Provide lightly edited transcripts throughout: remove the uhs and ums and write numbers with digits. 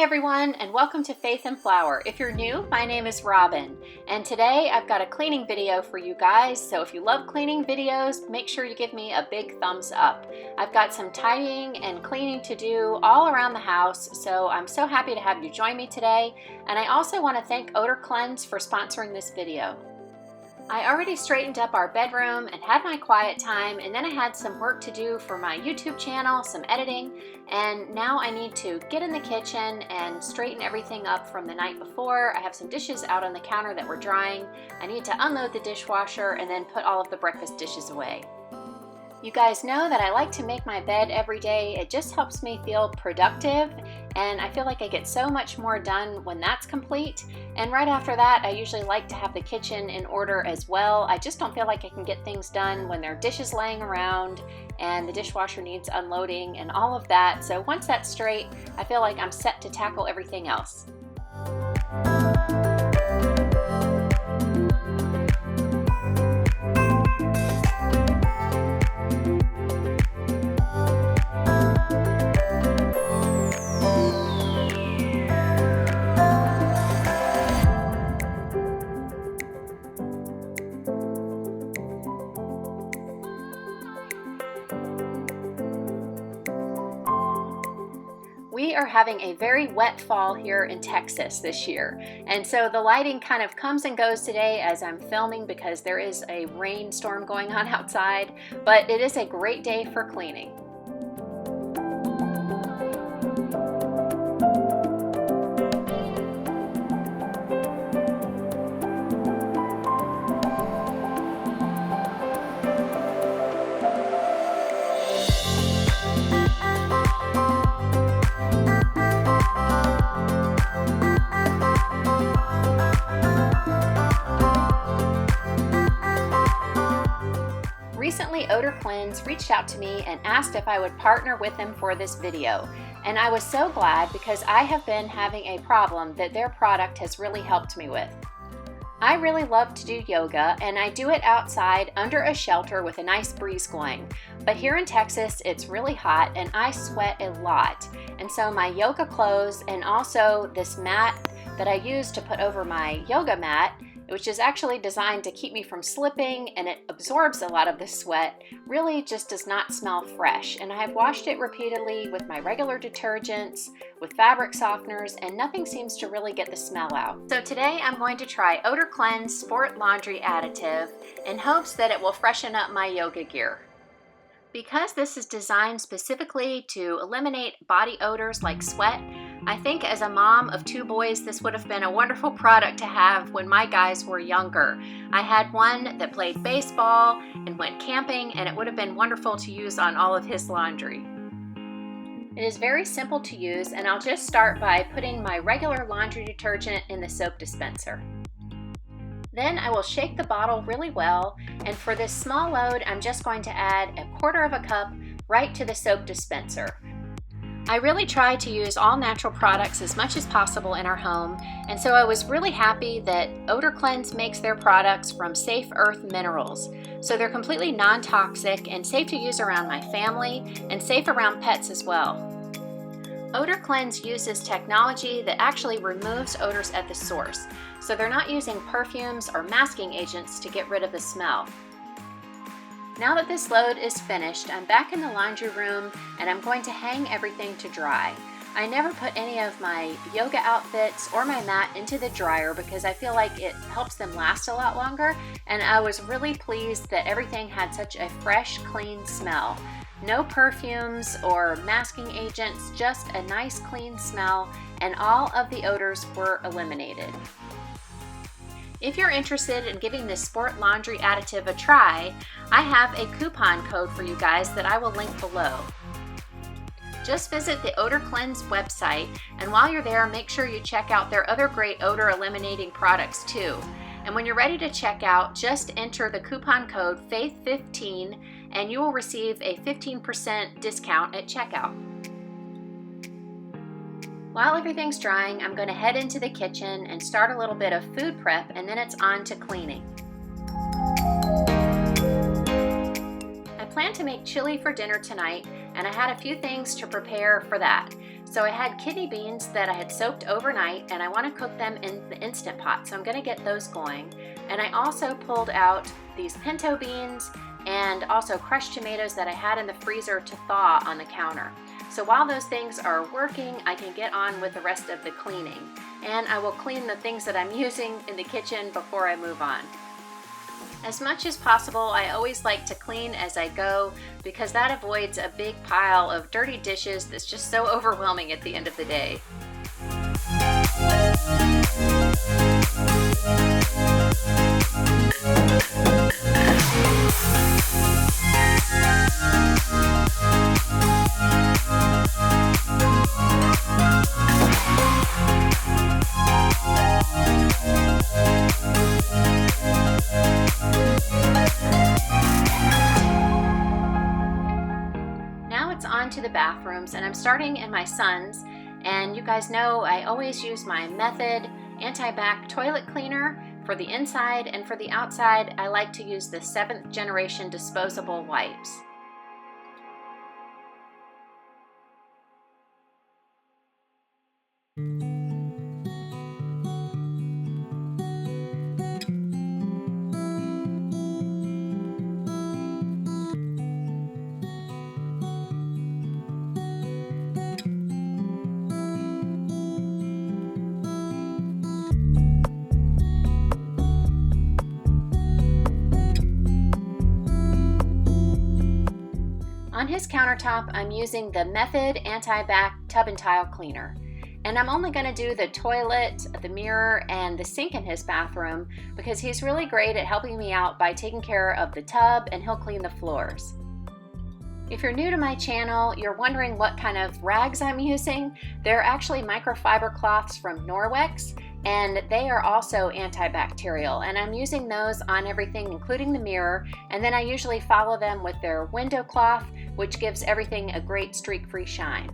everyone, and welcome to Faith and Flower. If you're new, my name is Robin, and today I've got a cleaning video for you guys. So if you love cleaning videos, make sure you give me a big thumbs up. I've got some tidying and cleaning to do all around the house, so I'm so happy to have you join me today. And I also want to thank Odor Cleanse for sponsoring this video. I already straightened up our bedroom and had my quiet time, and then I had some work to do for my YouTube channel, some editing, and now I need to get in the kitchen and straighten everything up from the night before. I have some dishes out on the counter that were drying. I need to unload the dishwasher and then put all of the breakfast dishes away. You guys know that I like to make my bed every day. It just helps me feel productive, and I feel like I get so much more done when that's complete. And right after that, I usually like to have the kitchen in order as well. I just don't feel like I can get things done when there are dishes laying around and the dishwasher needs unloading and all of that. So once that's straight, I feel like I'm set to tackle everything else. We are having a very wet fall here in Texas this year, and so the lighting kind of comes and goes today as I'm filming because there is a rainstorm going on outside, but it is a great day for cleaning. Recently, Odor Cleanse reached out to me and asked if I would partner with them for this video. And I was so glad because I have been having a problem that their product has really helped me with. I really love to do yoga, and I do it outside under a shelter with a nice breeze going. But here in Texas, it's really hot and I sweat a lot. And so my yoga clothes and also this mat that I use to put over my yoga mat, which is actually designed to keep me from slipping and it absorbs a lot of the sweat, really just does not smell fresh. And I've washed it repeatedly with my regular detergents, with fabric softeners, and nothing seems to really get the smell out. So today I'm going to try Odor Cleanse Sport Laundry Additive in hopes that it will freshen up my yoga gear. Because this is designed specifically to eliminate body odors like sweat, I think as a mom of two boys, this would have been a wonderful product to have when my guys were younger. I had one that played baseball and went camping, and it would have been wonderful to use on all of his laundry. It is very simple to use, and I'll just start by putting my regular laundry detergent in the soap dispenser. Then I will shake the bottle really well, and for this small load, I'm just going to add 1/4 cup right to the soap dispenser. I really try to use all natural products as much as possible in our home, and so I was really happy that Odor Cleanse makes their products from Safe Earth Minerals. So they're completely non-toxic and safe to use around my family and safe around pets as well. Odor Cleanse uses technology that actually removes odors at the source, so they're not using perfumes or masking agents to get rid of the smell. Now that this load is finished, I'm back in the laundry room and I'm going to hang everything to dry. I never put any of my yoga outfits or my mat into the dryer because I feel like it helps them last a lot longer, and I was really pleased that everything had such a fresh, clean smell. No perfumes or masking agents, just a nice clean smell, and all of the odors were eliminated. If you're interested in giving this Sport Laundry Additive a try, I have a coupon code for you guys that I will link below. Just visit the Odor Cleanse website, and while you're there, make sure you check out their other great odor eliminating products too. And when you're ready to check out, just enter the coupon code FAITH15 and you will receive a 15% discount at checkout. While everything's drying, I'm going to head into the kitchen and start a little bit of food prep, and then it's on to cleaning. I plan to make chili for dinner tonight, and I had a few things to prepare for that. So I had kidney beans that I had soaked overnight, and I want to cook them in the Instant Pot, so I'm going to get those going. And I also pulled out these pinto beans and also crushed tomatoes that I had in the freezer to thaw on the counter. So while those things are working, I can get on with the rest of the cleaning. And I will clean the things that I'm using in the kitchen before I move on. As much as possible, I always like to clean as I go because that avoids a big pile of dirty dishes that's just so overwhelming at the end of the day. Now it's on to the bathrooms, and I'm starting in my son's. And you guys know I always use my Method Anti-Bac toilet cleaner for the inside, and for the outside I like to use the 7th generation disposable wipes. On his countertop, I'm using the Method Anti-Bac Tub and Tile Cleaner. And I'm only going to do the toilet, the mirror, and the sink in his bathroom because he's really great at helping me out by taking care of the tub, and he'll clean the floors. If you're new to my channel, you're wondering what kind of rags I'm using. They're actually microfiber cloths from Norwex, and they are also antibacterial, and I'm using those on everything, including the mirror, and then I usually follow them with their window cloth, which gives everything a great streak-free shine.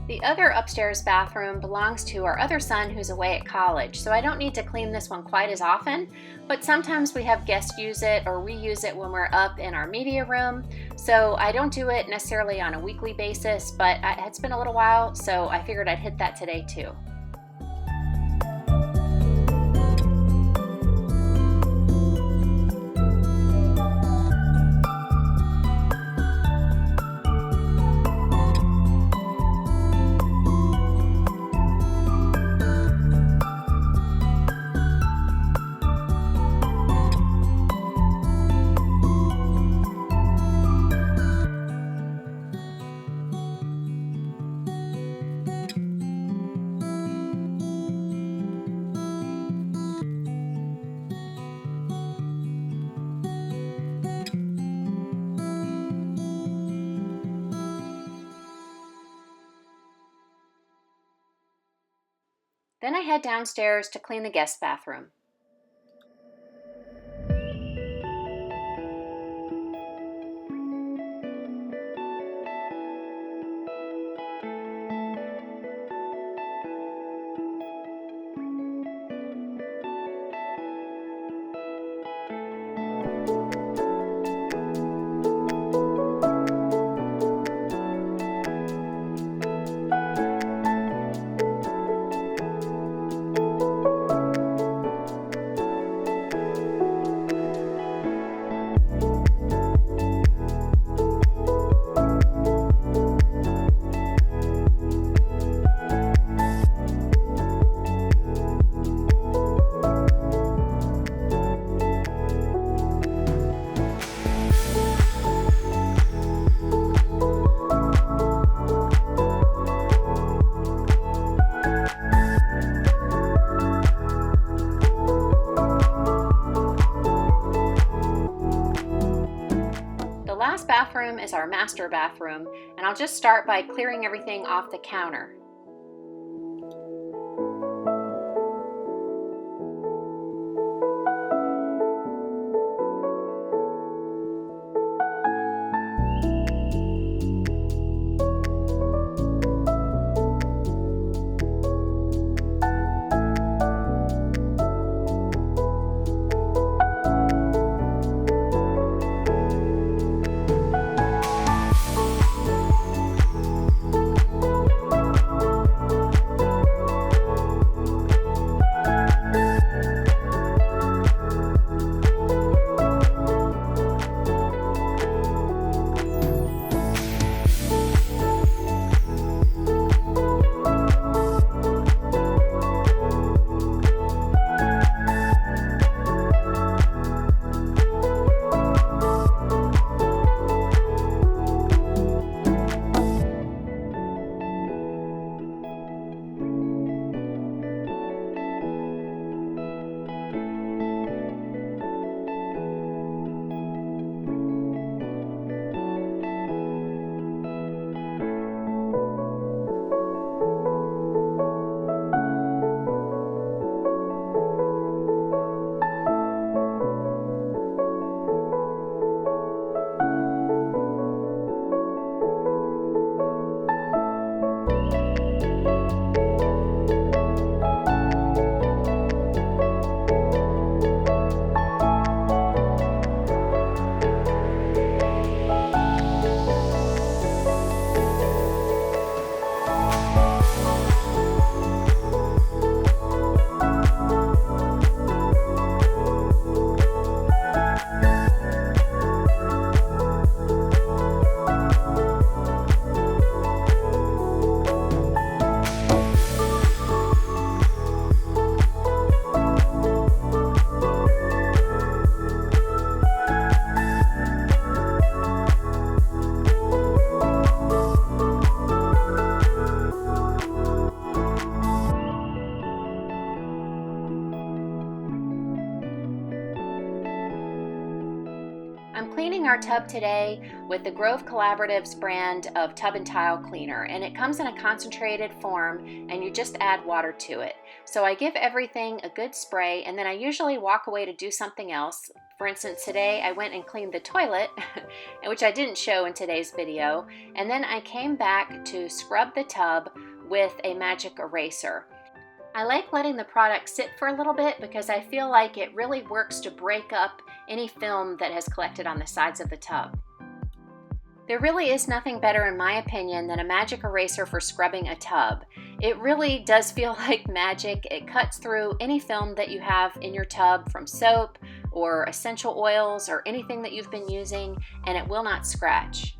The other upstairs bathroom belongs to our other son who's away at college, so I don't need to clean this one quite as often, but sometimes we have guests use it or reuse it when we're up in our media room, so I don't do it necessarily on a weekly basis, but it's been a little while, so I figured I'd hit that today too. Then I head downstairs to clean the guest bathroom. The last bathroom is our master bathroom, and I'll just start by clearing everything off the counter. cleaning our tub today with the Grove Collaboratives brand of tub and tile cleaner, and it comes in a concentrated form and you just add water to it. So I give everything a good spray and then I usually walk away to do something else. For instance, today I went and cleaned the toilet, which I didn't show in today's video, and then I came back to scrub the tub with a magic eraser. I like letting the product sit for a little bit because I feel like it really works to break up any film that has collected on the sides of the tub. There really is nothing better, in my opinion, than a magic eraser for scrubbing a tub. It really does feel like magic. It cuts through any film that you have in your tub from soap or essential oils or anything that you've been using, and it will not scratch.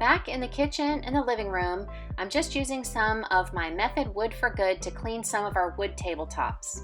Back in the kitchen and the living room, I'm just using some of my Method Wood for Good to clean some of our wood tabletops.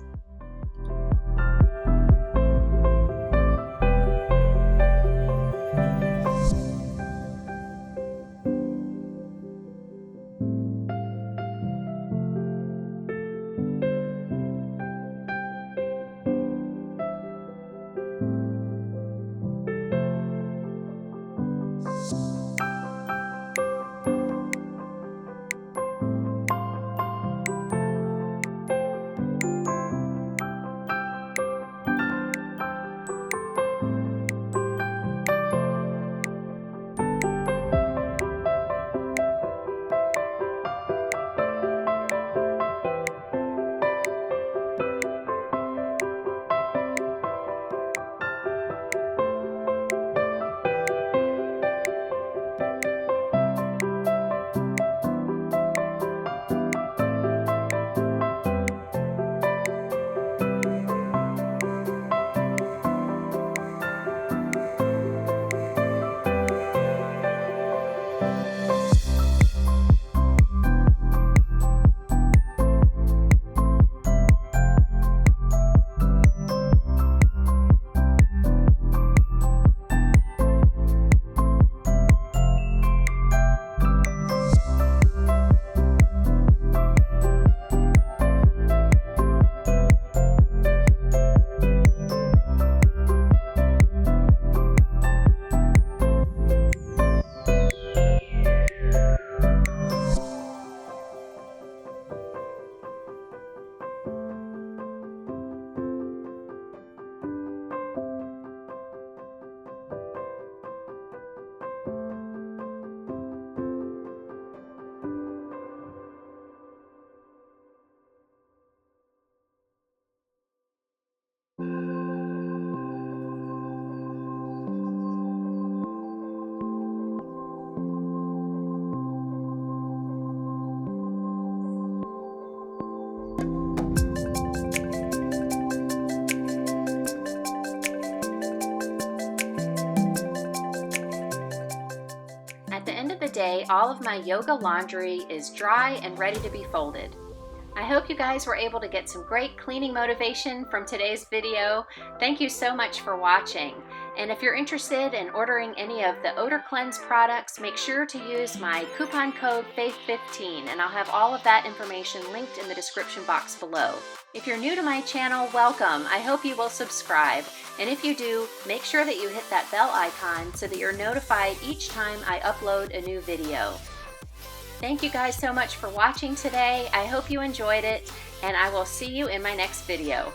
At the end of the day, all of my yoga laundry is dry and ready to be folded. I hope you guys were able to get some great cleaning motivation from today's video. Thank you so much for watching. And if you're interested in ordering any of the Odor Cleanse products, make sure to use my coupon code FAITH15, and I'll have all of that information linked in the description box below. If you're new to my channel, welcome. I hope you will subscribe. And if you do, make sure that you hit that bell icon so that you're notified each time I upload a new video. Thank you guys so much for watching today. I hope you enjoyed it, and I will see you in my next video.